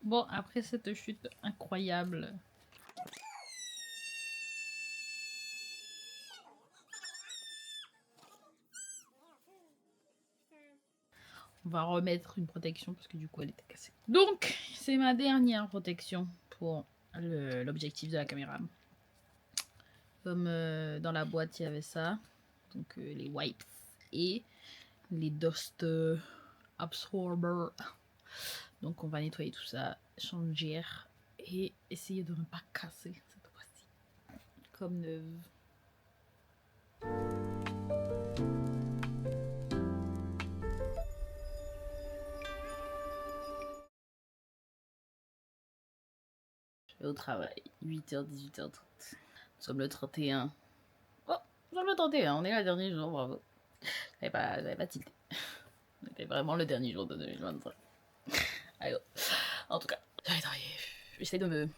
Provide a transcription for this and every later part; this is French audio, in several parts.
Bon, après cette chute incroyable, on va remettre une protection parce que du coup elle était cassée. Donc, c'est ma dernière protection pour l'objectif de la caméra. Comme dans la boîte il y avait ça, donc les wipes et les dust absorber. Donc on va nettoyer tout ça, changer et essayer de ne pas casser cette fois-ci. Comme neuve. Je vais au travail, 8h, 18h30. Nous sommes le 31. Oh, nous sommes le 31, on est là le dernier jour, bravo. J'avais pas tilté. C'était vraiment le dernier jour de 2023. Allez, en tout cas, j'allais travailler. J'essaie de me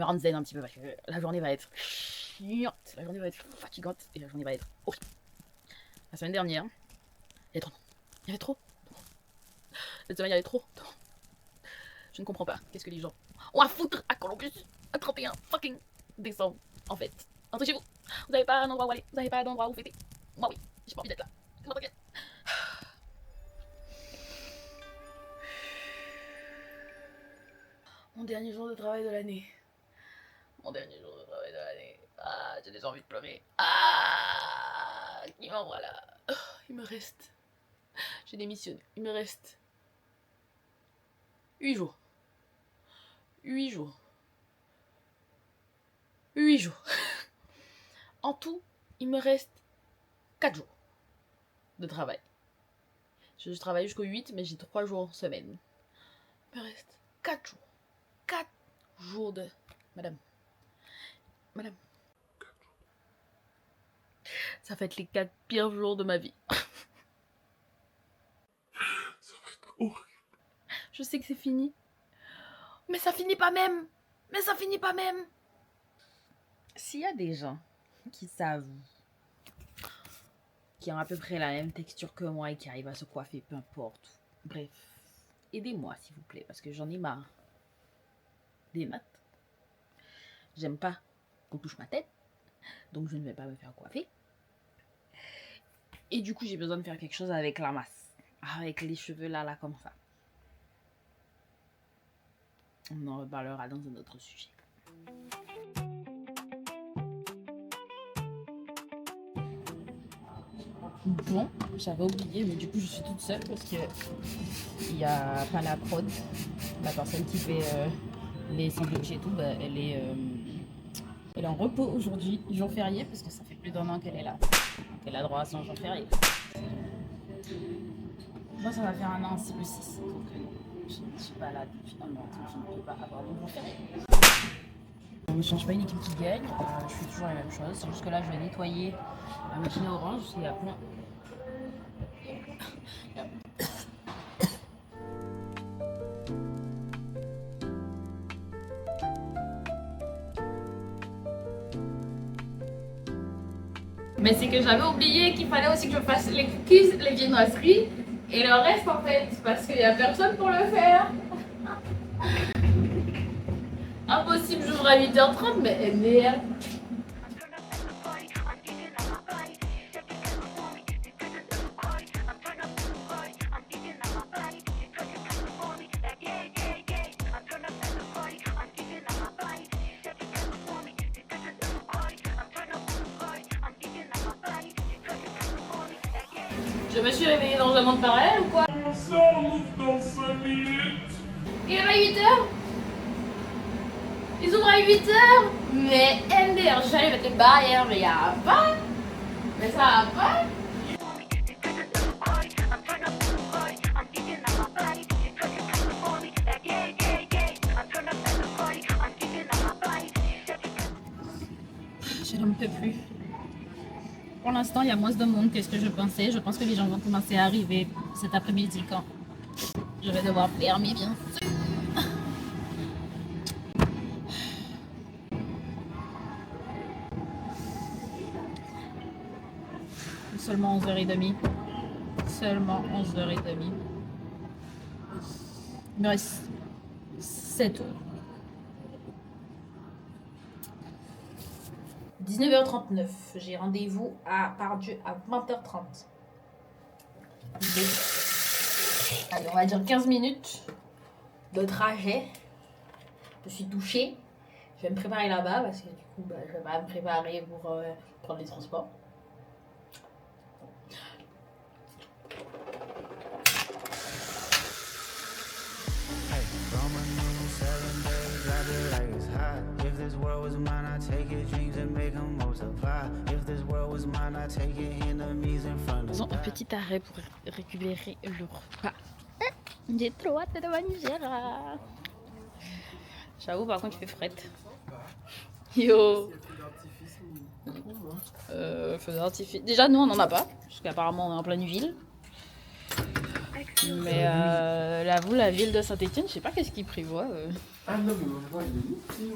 rendre zen un petit peu parce que la journée va être chiante, la journée va être fatigante et la journée va être horrible. La semaine dernière, il y avait trop. Cette semaine, il y avait trop. Je ne comprends pas. Qu'est-ce que les gens ont à foutre à Columbus à 31 fucking décembre, en fait. Entrez chez vous. Vous n'avez pas un endroit où aller. Vous n'avez pas d'endroit où fêter. Moi, oui. J'ai pas envie d'être là. C'est pas Mon dernier jour de travail de l'année. Mon dernier jour de travail de l'année. Ah, j'ai déjà envie de pleurer. Ah, qui m'envoie là. Oh, il me reste. J'ai démissionné. Il me reste 8 jours. 8 jours. 8 jours. En tout, il me reste 4 jours de travail. Je travaille jusqu'au 8, mais j'ai 3 jours semaine. Il me reste 4 jours. 4 jours de... Madame. Ça va être les 4 pires jours de ma vie. Ça va être horrible. Je sais que c'est fini. Mais ça finit pas même. S'il y a des gens qui savent, qui ont à peu près la même texture que moi et qui arrivent à se coiffer, peu importe. Bref, aidez-moi s'il vous plaît, parce que j'en ai marre des maths. J'aime pas qu'on touche ma tête, donc je ne vais pas me faire coiffer. Et du coup, j'ai besoin de faire quelque chose avec la masse, avec les cheveux là, comme ça. On en reparlera dans un autre sujet. Bon, j'avais oublié, mais du coup je suis toute seule parce que il n'y a pas la prod, la personne qui fait les sandwichs et tout, bah, elle est en repos aujourd'hui, jour férié, parce que ça fait plus d'1 an qu'elle est là. Donc elle a droit à son jour férié. Moi ça va faire 1 an, c'est le 6, donc je ne suis pas là depuis 1 an, donc je ne peux pas avoir mon jour férié. On ne change pas une équipe qui gagne, je fais toujours la même chose, c'est juste que là je vais nettoyer la machine à orange, parce qu'il y a plein... Mais c'est que j'avais oublié qu'il fallait aussi que je fasse les cookies, les viennoiseries et le reste en fait, parce qu'il n'y a personne pour le faire. Impossible, j'ouvre à 8h30, mais merde. Je me suis réveillée dans un monde parallèle ou quoi? On s'en dans 5 minutes. Il est 8h. Ils ouvrent à 8h. Mais MDR, j'allais mettre les barrières, mais y'a pas. Mais ça va pas. Je n'en peux plus. Pour l'instant, il y a moins de monde que ce que je pensais. Je pense que les gens vont commencer à arriver cet après-midi quand je vais devoir fermer, bien sûr. Seulement 11h30. Seulement 11h30. Il me reste 7 heures. 19h39. J'ai rendez-vous à Pardieu à 20h30. Allez, on va dire 15 minutes de trajet. Je suis douchée. Je vais me préparer là-bas parce que du coup, je vais pas me préparer pour prendre les transports. Faisons un petit arrêt pour récupérer le repas. J'ai trop hâte de manger. J'avoue, par contre, il fait frette. Yo. Feu d'artifice. Déjà, nous, on n'en a pas. Parce qu'apparemment, on est en pleine ville. Mais j'avoue, la ville de Saint-Etienne, je sais pas qu'est-ce qu'ils prévoient. Ah non, mais mon voix, il est ici.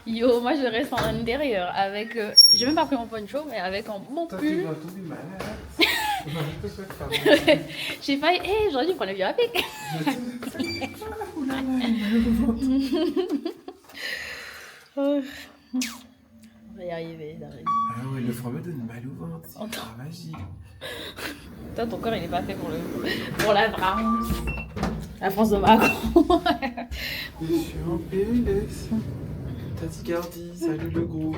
Yo, moi je reste en intérieur avec. J'ai même pas pris mon poncho, mais avec mon Toi, tu pull. vas tomber malade. Moi, je te souhaite pas. J'ai failli. J'aurais dû prendre le avec. On va y arriver, d'arriver. Ah ouais, le froid me donne mal au ventre. C'est Attends. la magie. Toi, ton corps il est pas fait pour la France. La France de Macron. Je suis en PLS. Taticardi, salut le gros.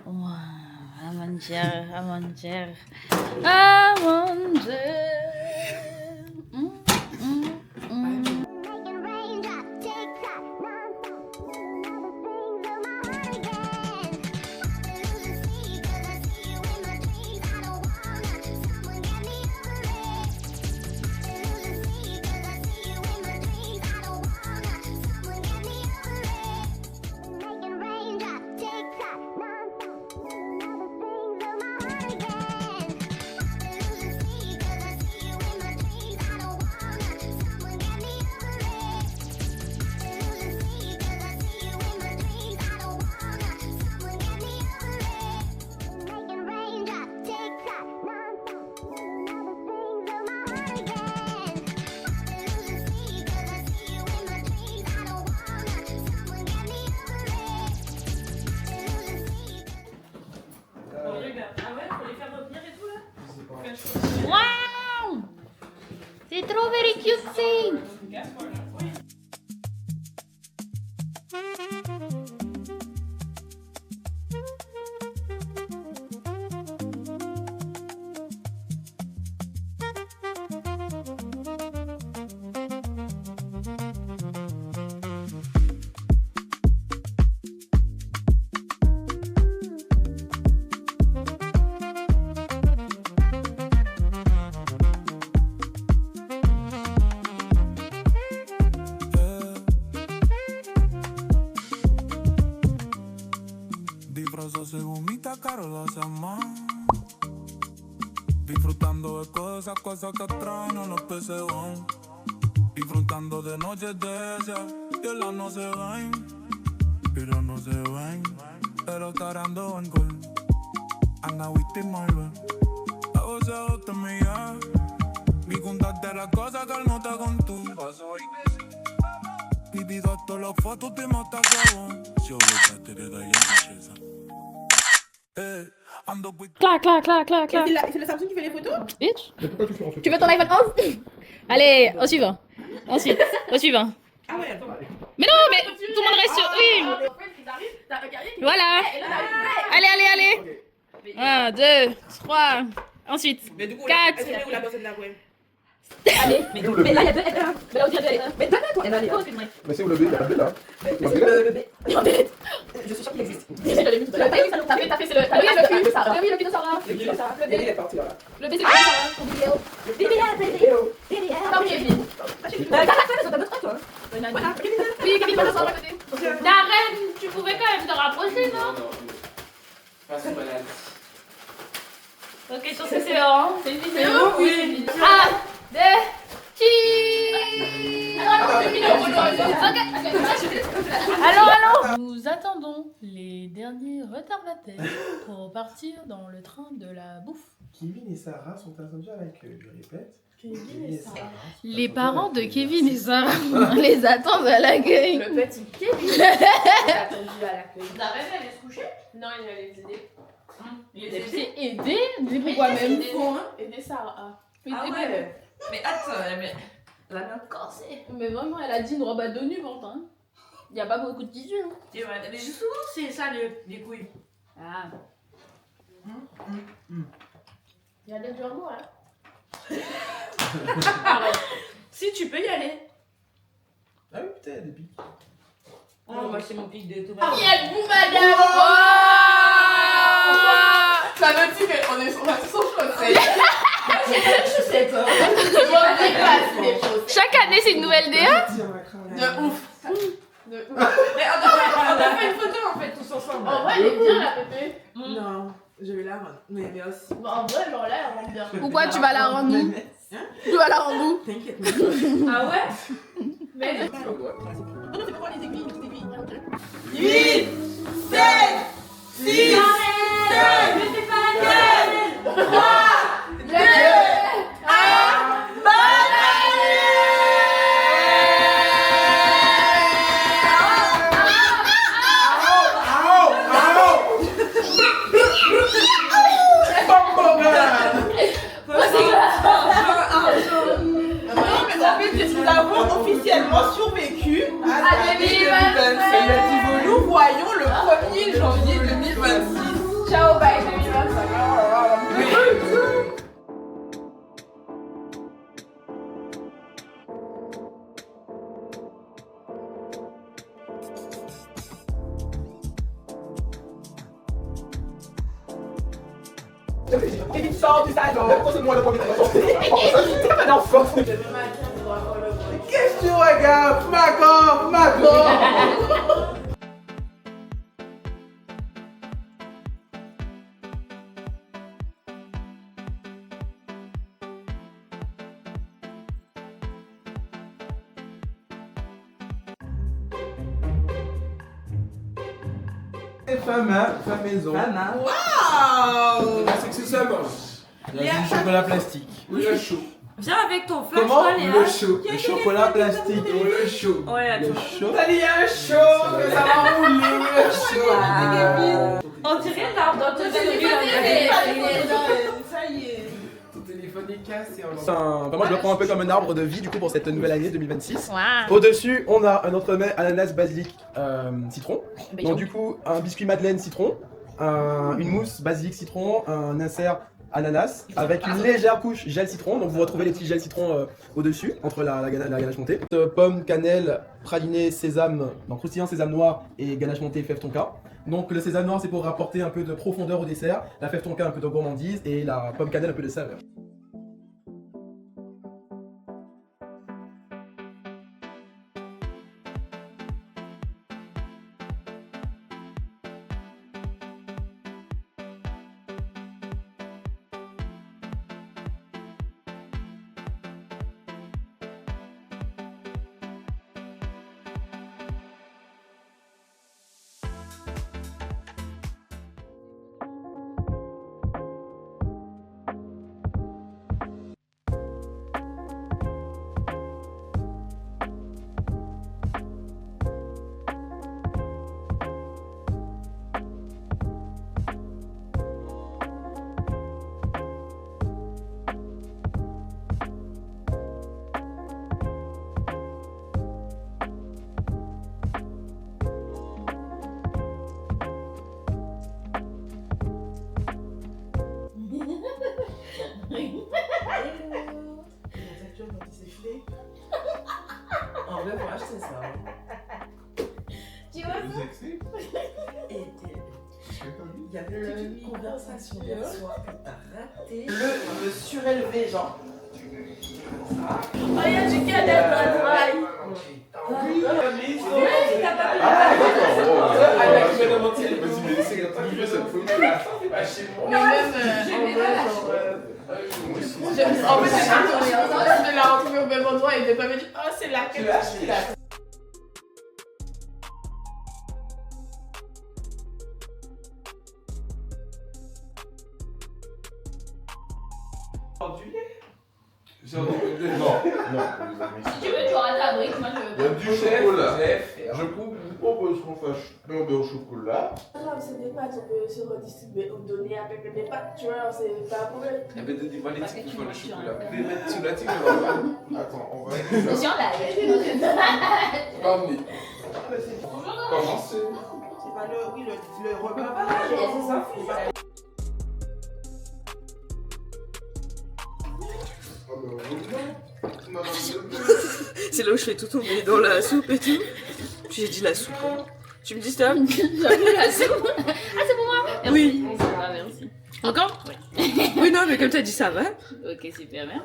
À manger, à manger, à manger. Wow! C'est trop very cute. Disfrazo se vomita, caro lo hace más. Disfrutando de cosas que traen unos peseón. Disfrutando de noches de esas que las no se ven, pero no se ven. Pero estarando en gol, anda with my baby. A vos te mía, vi contarte las cosas que él no te contó. Y vi todas las fotos te mata cabón. Si le te le da ya la ando with. Clac, clac, clac, clac, clac. C'est le Samsung qui fait les photos? Bitch. Mais pourquoi tu fais en fait Tu veux ton iPhone 11? Allez, au suivant. Ensuite, au suivant. Ah ouais. Mais non, mais tout le monde reste sur. Oui. Voilà. Allez, allez, allez. 1, 2, 3. Ensuite. Mais du coup, 4. elle est où la personne là, ouais? Allez. Mais là, il y a deux. Mais là, on dirait deux. Mais toi, elle va aller. Mais c'est où le B? Il y a un B là. Le B. Je suis sûre qu'il existe. T'as fait, c'est le. Ah oui, le cul. Ah oui, le cul de Sarah. Le B, il est parti là. Le B, c'est le cul de Sarah. Ton vidéo. Pardon, Kevin. Oui, Kevin, pas de Sarah à côté. Darren, tu pouvais quand même te rapprocher, non? Pas si malade. Ok, sur ce, c'est bon. C'est une vidéo? Oui. 1, 2, cheese. Allô. Nous attendons les derniers retardataires pour partir dans le train de la bouffe. Kevin et Sarah sont attendus à l'accueil. Je répète. Kevin et Sarah. Les parents de Kevin et Sarah les attendent à l'accueil. Le petit Kevin est attendu à l'accueil. Ta reine, elle est se coucher? Non, il va les aider. Il Les est aider. C'est aider. Mais pourquoi même Aider Sarah. Ah ouais. Mais attends, mais la même corsée. Mais vraiment, elle a dit une robe à dos nu, Valentin. Il n'y a pas beaucoup de tissu. Hein. Et ouais, mais justement, c'est ça les couilles. Ah. Il y a des journaux, hein. Si tu peux y aller. Ah oui, putain, des pics. Oh, moi c'est mon pic de tout. Quel bout, madame! Ça veut dire qu'on est sur chaussée. Je sais pas. Je dépasse les choses. Chaque année, c'est une nouvelle DA. De ouf. De ouf. Mais on a fait une photo en fait tous ensemble. En vrai, elle est bien, la pépé. Non, je vais la rendre. Mais aussi. Bah, en vrai, genre là, elle rentre bien. Pourquoi tu vas la rendre où? Tu vas la rendre où? T'inquiète. Ah ouais? Mais C'est quoi les aiguilles? 8, 7, 6, 5, 4, 3, 2, 1, bonne Nous avons officiellement survécu à 2025. Nous voyons le 1er janvier 2026. Ciao, bye 2025. Kevin sort du salon. C'est moi le premier de la non, qu'est-ce que tu regardes? Macron. Femme maison. Waouh! C'est que ça mange. Il y a du chocolat plastique. Ou le chaud. Viens avec ton flash, Comment? toi, Léa. Le chaud. Le chocolat plastique. Ou le chaud. Ouais, Le attends. chaud. Il y a un show que ça va rouler, le show. On dirait l'arbre dans ton Ça y est. Ton téléphone est cassé. Moi, je le prends un peu comme un arbre de vie du coup pour cette nouvelle année 2026. Au-dessus, on a un autre mets ananas, basilic, citron. Donc du coup, un biscuit madeleine citron, une mousse basilic citron, un insert ananas avec une légère couche gel citron. Donc vous retrouvez les petits gels citron au-dessus, entre la ganache montée. Pomme, cannelle, praliné, sésame, donc croustillant sésame noir et ganache montée fève tonka. Donc le sésame noir c'est pour apporter un peu de profondeur au dessert, la fève tonka un peu de gourmandise et la pomme cannelle un peu de saveur. En vrai, faut acheter ça. Tu vois ça? Et il y avait une conversation hier soir que t'as raté. Le surélevé, genre. Oh, il y a du cadavre dans le rail. Mais même en fait, j'ai tourné ensemble, je l'ai retrouvé au même endroit et il m'a pas dit oh, c'est là que tu l'as. Du lait. Non, non, les amis. Si tu veux, tu auras ta brique, moi je Il y a veux. du chocolat. Je propose qu'on fasse pain au beurre au chocolat. Non, c'est des pâtes, on peut se redistribuer ou donner avec des pâtes, tu vois, c'est pas un problème. Eh ben, dis-moi les Parce que petits tu pour le manges chocolat. sur Vous pouvez mettre sous la tige. Attends, on va Attention là, Ramener. Commencer. C'est pas le repas. C'est ça. C'est là où je fais tout tomber dans la soupe et tout. J'ai dit la soupe. Tu me dis stop. Ah, c'est pour moi. Merci. Oui. Ça va, merci. Encore? Oui, non, mais comme t'as dit, ça va. Ok, super, merci.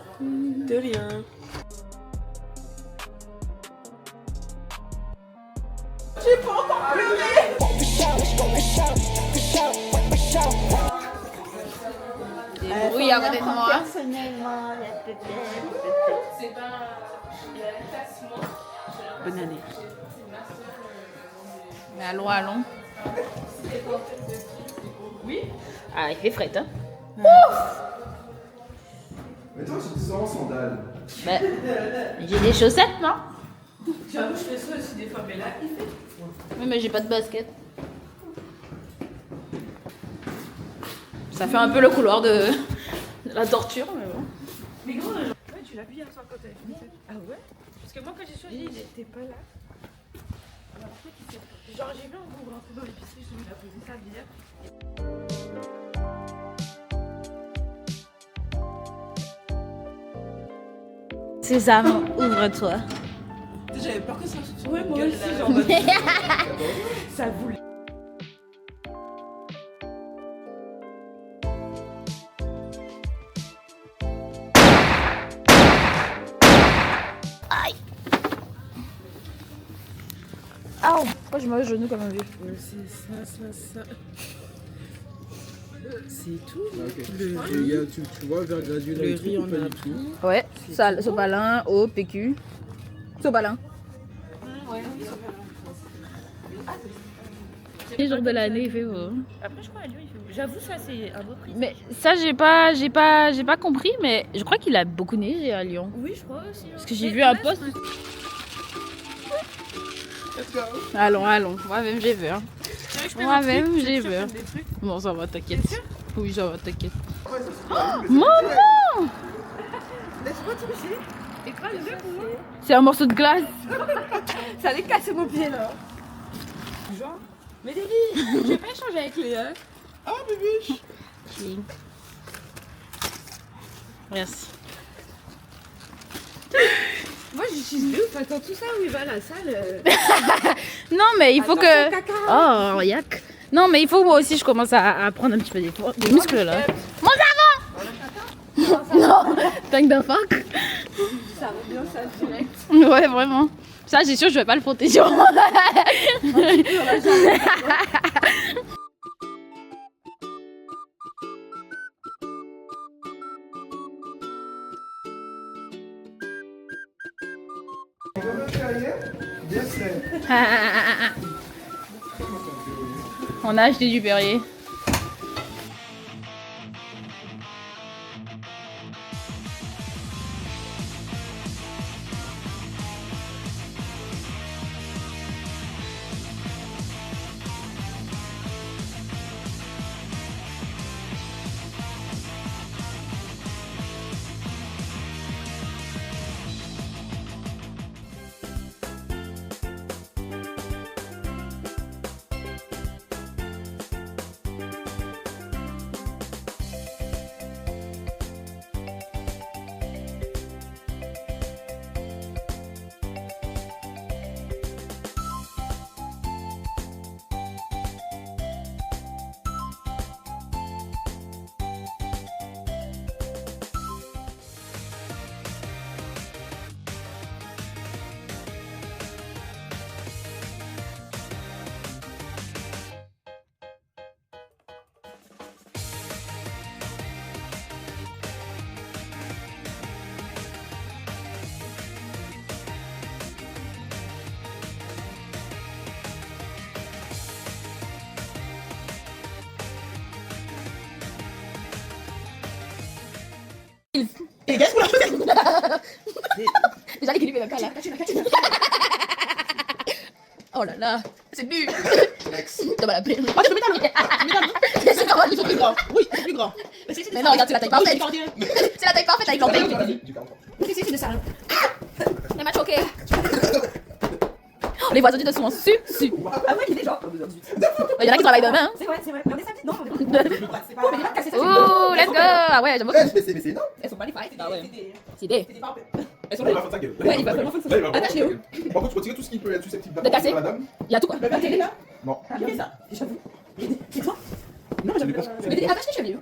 De rien. Oui, à côté de moi. Personnellement, C'est pas. Il y a un classement. Bonne année. Mais allons, allons. Oui. Ah, il fait frais, hein. Mais toi, c'est sans sandales. Bah, j'ai des chaussettes, non? J'avoue, je fais ça aussi des fois, mais là, il fait. Oui, mais j'ai pas de basket. Ça fait un peu le couloir de la torture, mais bon. Mais gros, ouais, tu l'as vu hier soir quand t'avais fini ça. Ah ouais? Parce que moi, quand j'ai choisi, il était pas là. Alors, en fait, genre, j'ai vu un gros rentrer dans l'épicerie, je lui ai posé ça hier. Sésame, ouvre-toi. J'avais peur que ça se ouais, moi aussi, genre. Ça voulait. Oh, pourquoi je me mets au genou comme un vieux? C'est ça. C'est tout. Ok. Le riz. Tu vois, vers gradué Le riz, on a pris. Ouais, ça, Sopalin, O, PQ. Sopalin. Les jours de l'année, il fait beau. Après, je crois à Lyon, il fait beau. J'avoue, ça, c'est un beau prix. Mais ça, j'ai pas compris, mais je crois qu'il a beaucoup neigé à Lyon. Oui, je crois aussi. Parce que j'ai vu un post. Allons, moi-même j'ai vu. Hein. Moi-même j'ai vu. Bon, ça va, t'inquiète. Oui, ça va, t'inquiète. Maman! Laisse-moi toucher. Écrase-le pour moi. C'est un morceau de glace. Ça allait casser mon pied là. Genre. Mais Lily, je vais pas échanger avec Léa. Ah, bébé. Merci. Moi j'utilise de ouf. Attends, tout ça où il va à la salle. Non, mais il faut Attention, que. caca. Oh, yak. Non, mais il faut moi aussi je commence à prendre un petit peu des muscles là. Mon savon! Non, tank de fuck. Ça va bien, ça direct. Ouais, vraiment. Ça, j'ai sûr, je vais pas le protéger. On a acheté du Perrier. Et qu'est-ce qu'on a fait? Déjà l'équilibre est même pas là. Oh là là, c'est nul. Ça va l'appeler. Oh, tu peux mettre C'est comment il c'est plus grand. Oui, c'est plus grand. Mais non, regarde, c'est la taille parfaite. C'est la taille parfaite avec l'entrée. C'est de ça. Elle m'a choqué. Les voisins du dessous sont su. Ah ouais, il est genre. Il y en a qui travaillent demain. Hein. C'est vrai. On est samedi, non? C'est pas cassé ça. Ouh, let's go. Ah ouais, j'aime beaucoup. Mais c'est énorme. Elles sont pas les failles. Ah ouais. C'est des. C'est des pampes. Elles sont Là, il là. va faire sa gueule. Ouais, il va vraiment faire ça. Là, il va vraiment Attachez-le. faire sa gueule. Par contre, tu retires tout ce qui peut être susceptible De casser. d'apporter à la dame. Il y a tout quoi. Le papier est là? Non. Qui fait ça? J'avoue. C'est toi? Non, Ça j'avoue. dépend. Mais attache les cheveux.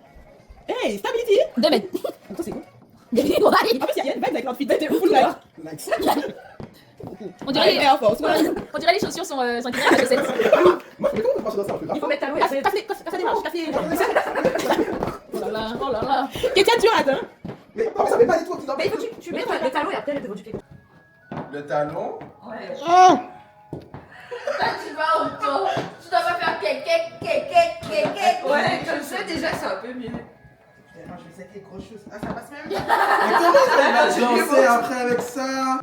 Hey, stability! 2 mètres. Attends, c'est quoi? Il y a des gros mari. En plus, il y a une vibe avec l'outfit. T'es full like. Nice. On dirait Air Force. on dirait les chaussures sont écrites à la chaussette. Moi, mais comment on peut passer dans ça un peu Il grave? faut mettre talon et casser des marches. Oh là là, oh là là. Qu'est-ce que tu as, hein? Mais non, mais ça fait pas du tout. Mais il faut que tu mettes le talon et après le du pied. Le talon. Ouais. Là, tu vas au dos. Tu dois pas faire kek. Ouais, comme ça, déjà, c'est un peu mieux. Je vais essayer avec les grosses choses. Ah, ça passe même? Mais comment ça va danser après avec ça?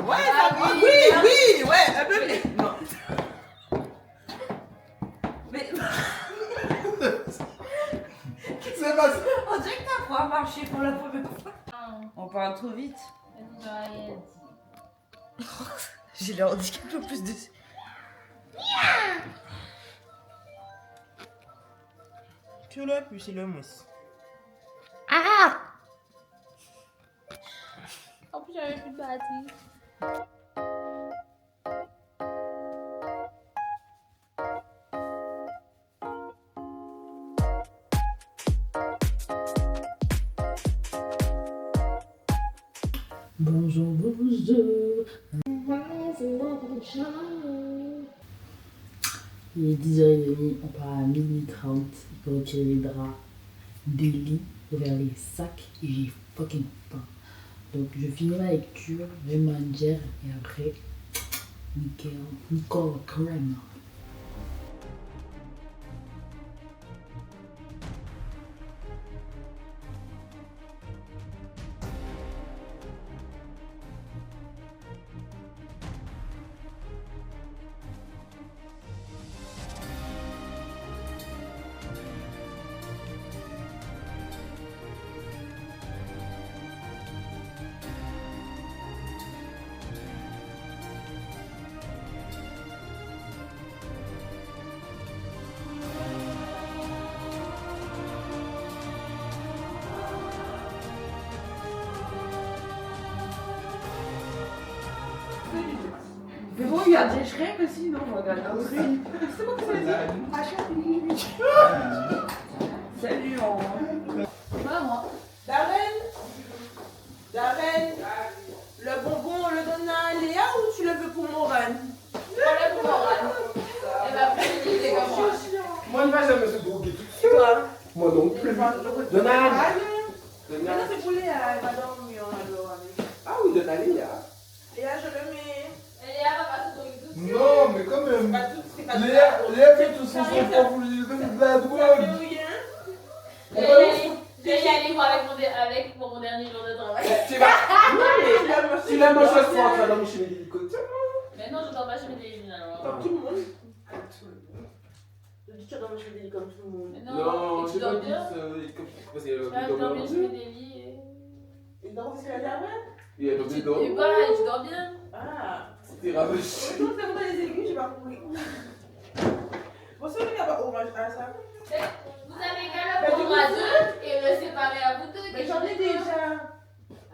Ouais, ça va. Oui, ouais, un peu mieux. Non. Mais C'est pas ça. on dirait que t'as pas marché pour la première fois. On parle trop vite. J'ai le handicap le plus de... Tu l'as plus, c'est le mousse. En plus, j'avais plus de batterie. Bonjour. Il est 10h30, on part à 12h30 pour retirer les draps des lits, ouvrir les sacs et j'ai fucking faim. Donc je finis ma lecture, je vais manger et après, Nicole crème. Mais vous regardez Shrek aussi, non? On regarde aussi. C'est moi qui l'ai dit. Salut, on... Pas moi. Darren, le bonbon, on le donne à Léa ou tu le veux pour Morane? Voilà pour Morane. Elle va plus utiliser comme moi. Moi, il va jamais se droguer tout de suite. Toi? Moi non plus. Donald. Maintenant, c'est pour Léa, elle va dormir alors avec. Ah oui, Donald, il y a. Léa, je le mets. Léa va pas se droguer tout de suite. Non, mais quand même. Pas tout, c'est pas Léa fait tout son pour vous lui donner de la drogue. Je vais y aller voir avec pour mon dernier jour de travail. Tu vas. Tu l'as mangé ce soir, tu vas dormir chez mes hélicoptères. Mais non, je dors pas chez mes télévisions alors. Comme tout le monde. Je dis que tu dors chez des comme tout le monde. Mais non, et tu dors bien. C'est Tu vas dormir chez mes délits. Il dort aussi la dernière? Il a dormi dedans. Et voilà, et tu dors bien. Ah. C'était ravagé. Tout le monde a les aiguilles, j'ai pas compris. Bon, c'est vrai qu'il y a pas orange à ça. Vous avez qu'à le prendre à deux et le séparer à vous deux. Mais j'en ai déjà.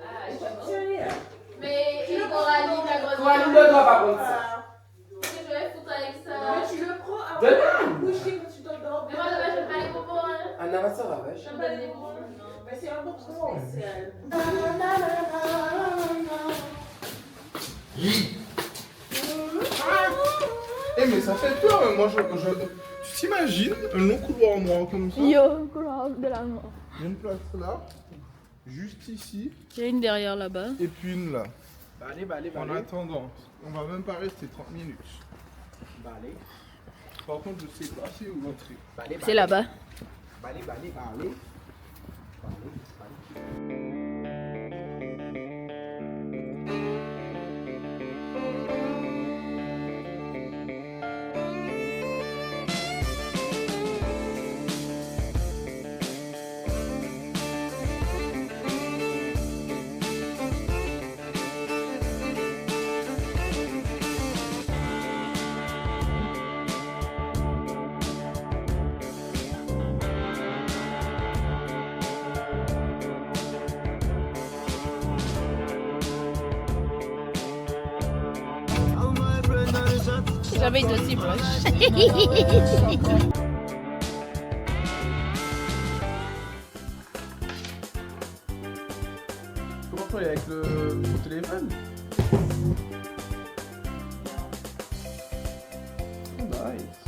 Ah, je sais pas. Sérieux? Mais Coralie, ta grosse. Coralie ne doit pas prendre ça. Ah. Qu'est-ce que je vais foutre avec ça? Mais tu le prends avant Donne. de coucher quand tu t'endors. Mais moi, je vais pas les bonbons, hein. Un amateur ravage. Je vais pas les bonbons. Mais c'est un bonbon spécial. Eh, mais ça fait peur, moi Tu t'imagines un long couloir noir comme ça? Yo, couloir de la mort. Il y a une place là, juste ici, Il y a une derrière là-bas. et puis une là. Allez, En attendant, on va même pas rester 30 minutes. Allez. Par contre, je sais pas si où rentrer. C'est là-bas. Allez. Jamais été aussi moche. Comment tu es avec le téléphone? Nice.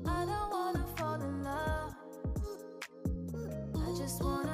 I don't wanna fall in love. I just wanna